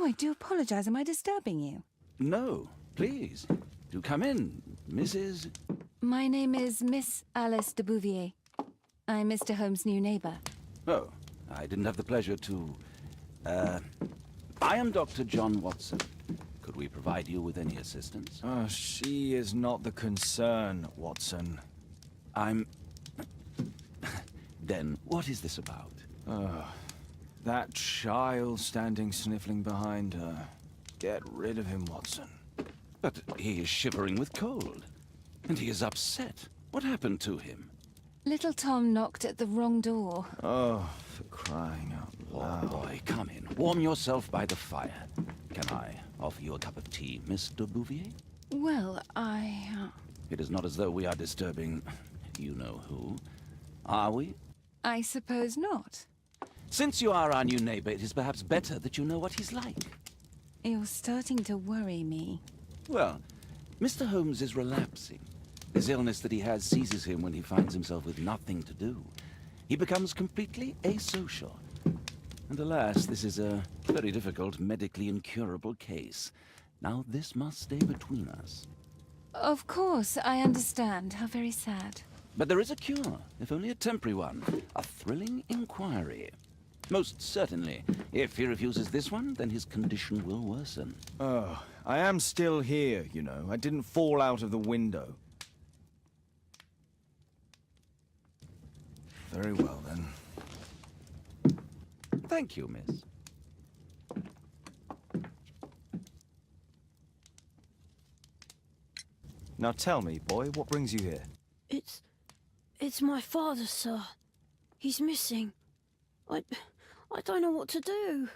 Oh, I do apologize. Am I disturbing you? No, please. Do come in, Mrs. My name is Miss Alice de Bouvier. I'm Mr. Holmes' new neighbor. Oh, I didn't have the pleasure to... I am Dr. John Watson. Could we provide you with any assistance? She is not the concern, Watson. I'm... Then, what is this about? That child standing sniffling behind her. Get rid of him, Watson. But he is shivering with cold. And he is upset. What happened to him? Little Tom knocked at the wrong door. Oh, for crying out loud. Oh, boy, come in. Warm yourself by the fire. Can I offer you a cup of tea, Miss de Bouvier? Well, It is not as though we are disturbing you-know-who. Are we? I suppose not. Since you are our new neighbor, it is perhaps better that you know what he's like. You're starting to worry me. Well, Mr. Holmes is relapsing. This illness that he has seizes him when he finds himself with nothing to do. He becomes completely asocial. And alas, this is a very difficult, medically incurable case. Now this must stay between us. Of course, I understand. How very sad. But there is a cure, if only a temporary one. A thrilling inquiry. Most certainly. If he refuses this one, then his condition will worsen. Oh, I am still here, you know. I didn't fall out of the window. Very well, then. Thank you, miss. Now tell me, boy, what brings you here? It's my father, sir. He's missing. I don't know what to do.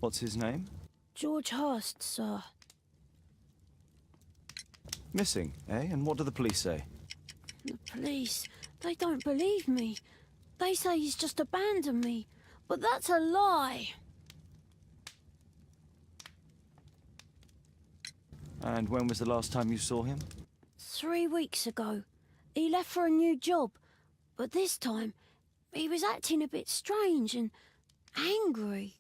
What's his name? George Hurst, sir. Missing, eh? And what do the police say? The police, they don't believe me. They say he's just abandoned me. But that's a lie. And when was the last time you saw him? 3 weeks ago. He left for a new job. But this time, he was acting a bit strange and angry.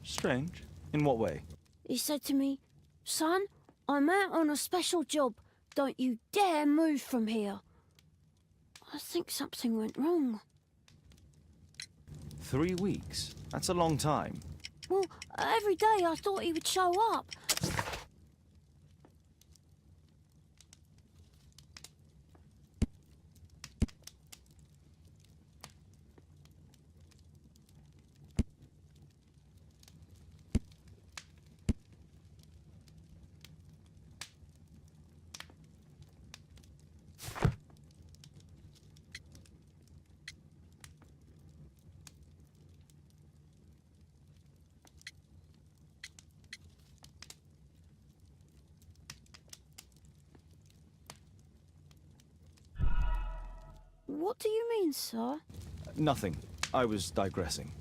Strange? In what way? He said to me, "Son, I'm out on a special job. Don't you dare move from here. I think something went wrong. 3 weeks? That's a long time. Well, every day I thought he would show up. What do you mean, sir? Nothing. I was digressing.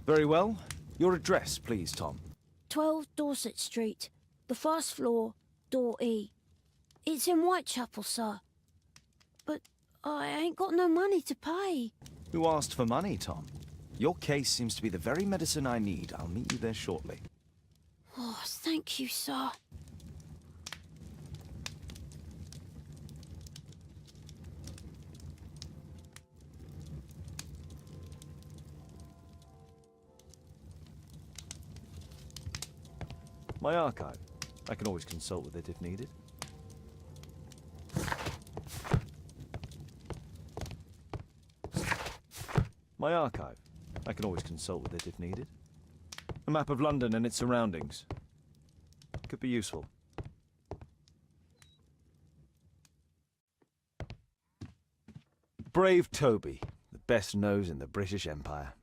Very well. Your address, please, Tom. 12 Dorset Street, the first floor, door E. It's in Whitechapel, sir. But I ain't got no money to pay. Who asked for money, Tom? Your case seems to be the very medicine I need. I'll meet you there shortly. Oh, thank you, sir. My archive. I can always consult with it if needed. My archive. I can always consult with it if needed. A map of London and its surroundings. Could be useful. Brave Toby, the best nose in the British Empire.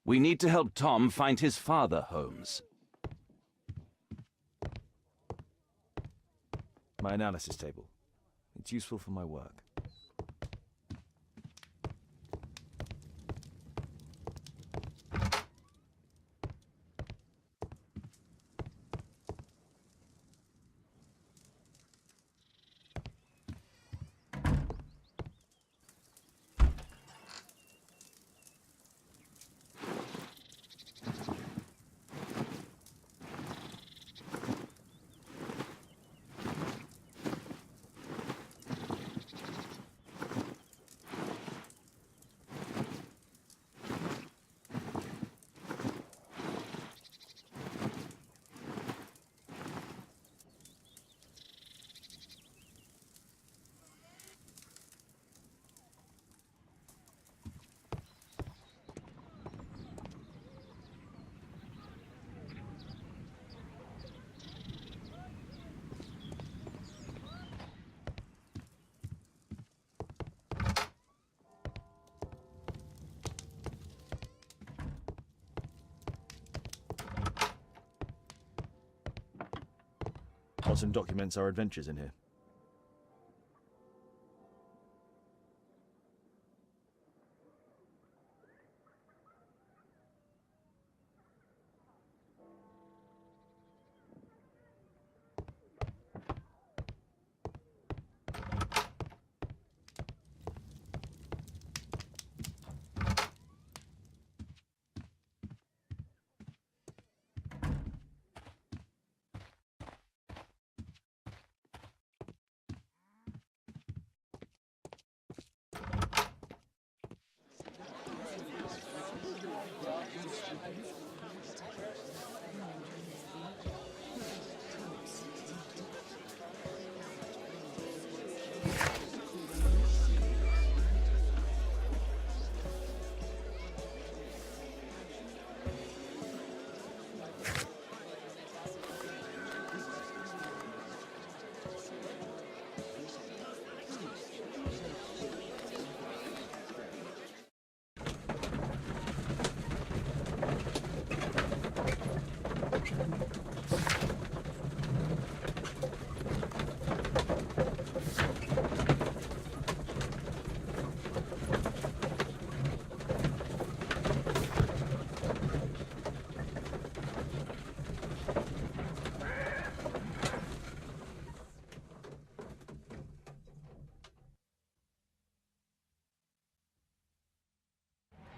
We need to help Tom find his father, Holmes. My analysis table. It's useful for my work. Watson documents our adventures in here.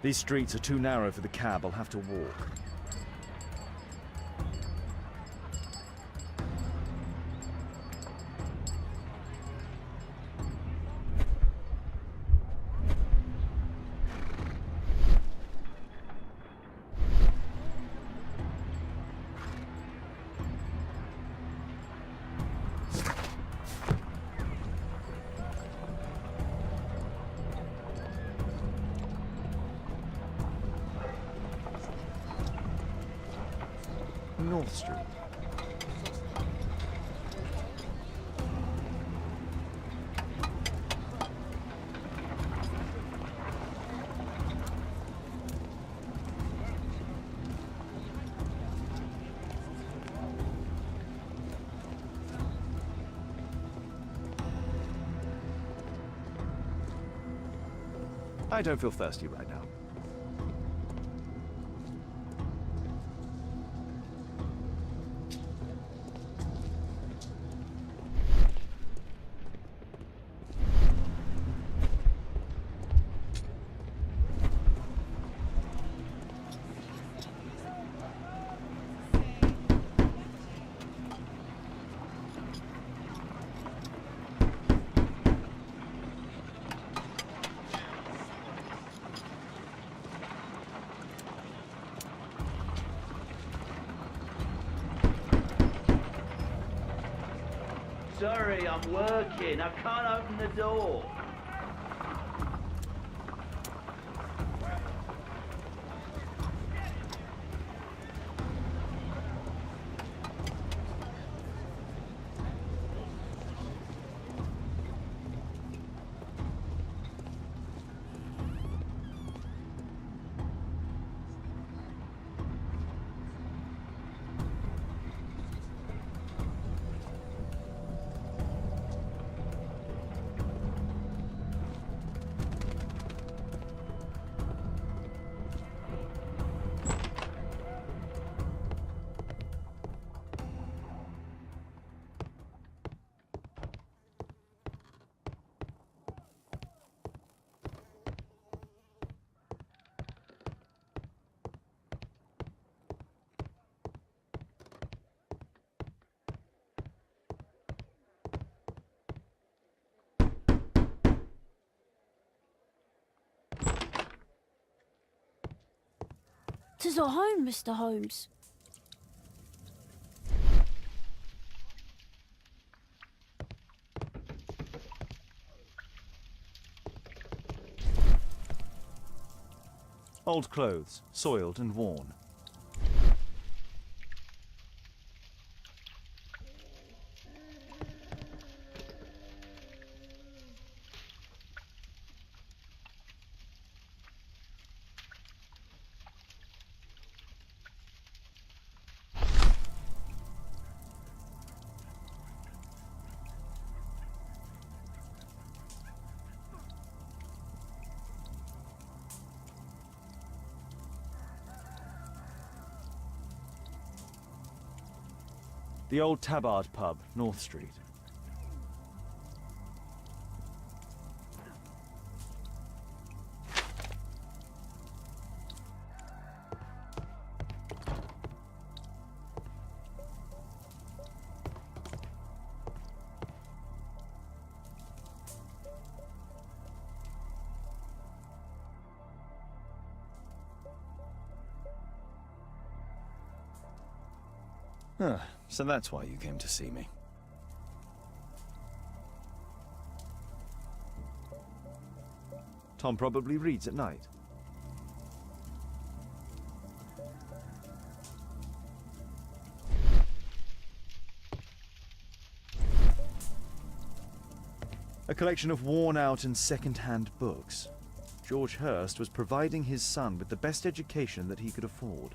These streets are too narrow for the cab. I'll have to walk. North Street. I don't feel thirsty right now. Sorry, I'm working. I can't open the door. Tis our home, Mr. Holmes. Old clothes, soiled and worn. The old Tabard pub, North Street. Huh, so that's why you came to see me. Tom probably reads at night. A collection of worn-out and second-hand books. George Hurst was providing his son with the best education that he could afford.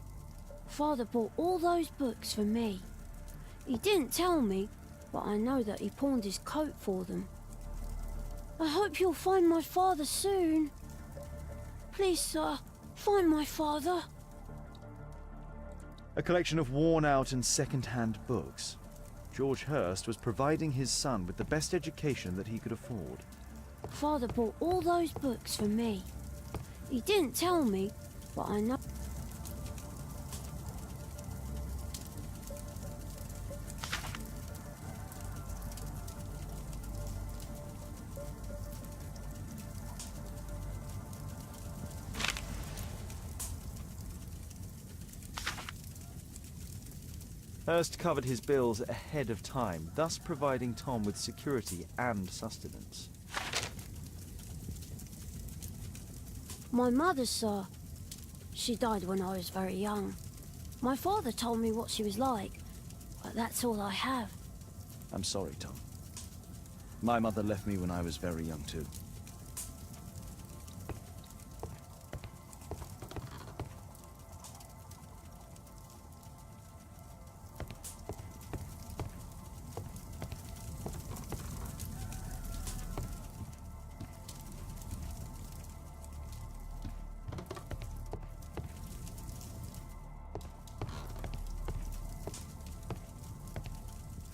Father bought all those books for me. He didn't tell me, but I know that he pawned his coat for them. I hope you'll find my father soon. Please, sir, find my father. A collection of worn-out and second-hand books. George Hurst was providing his son with the best education that he could afford. Father bought all those books for me. He didn't tell me, but I know. Hurst covered his bills ahead of time, thus providing Tom with security and sustenance. My mother, sir. She died when I was very young. My father told me what she was like, but that's all I have. I'm sorry, Tom. My mother left me when I was very young too.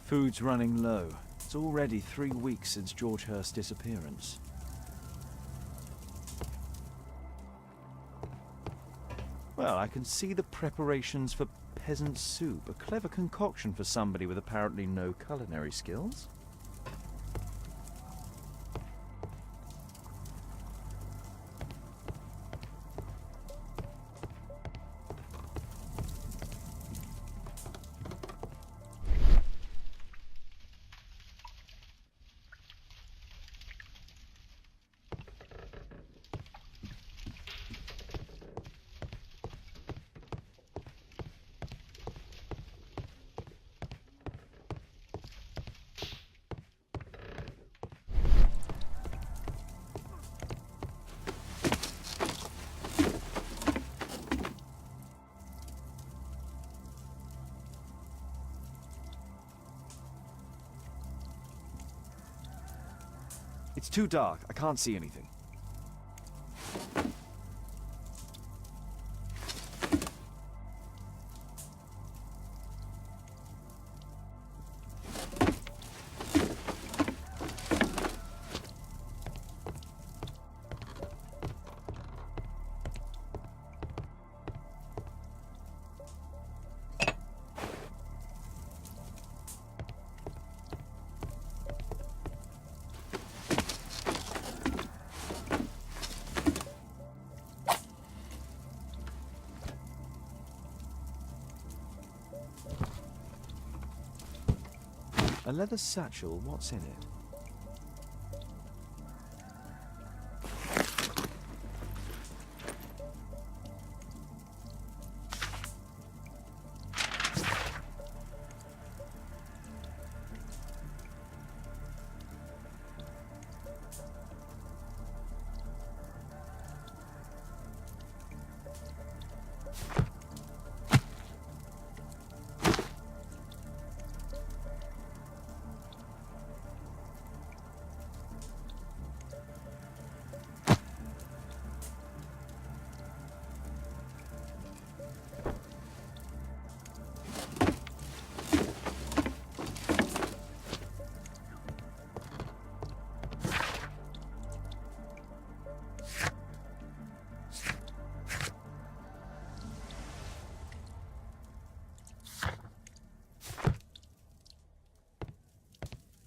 Food's running low. It's already 3 weeks since George Hurst's disappearance. Well, I can see the preparations for peasant soup, a clever concoction for somebody with apparently no culinary skills. It's too dark. I can't see anything. A leather satchel, what's in it?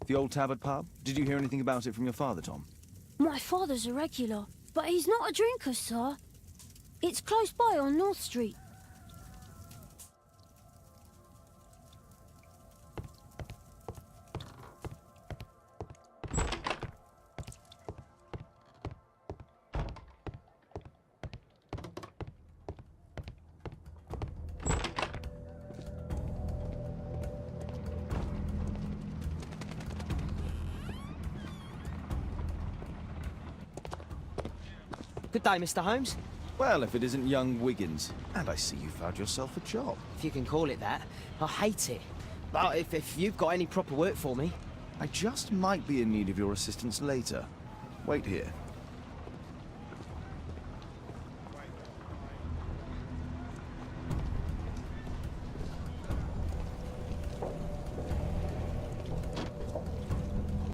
The old Tabard pub? Did you hear anything about it from your father, Tom? My father's a regular, but he's not a drinker, sir. It's close by on North Street. Good day, Mr. Holmes. Well, if it isn't young Wiggins. And I see you found yourself a job. If you can call it that. I hate it. But if you've got any proper work for me... I just might be in need of your assistance later. Wait here.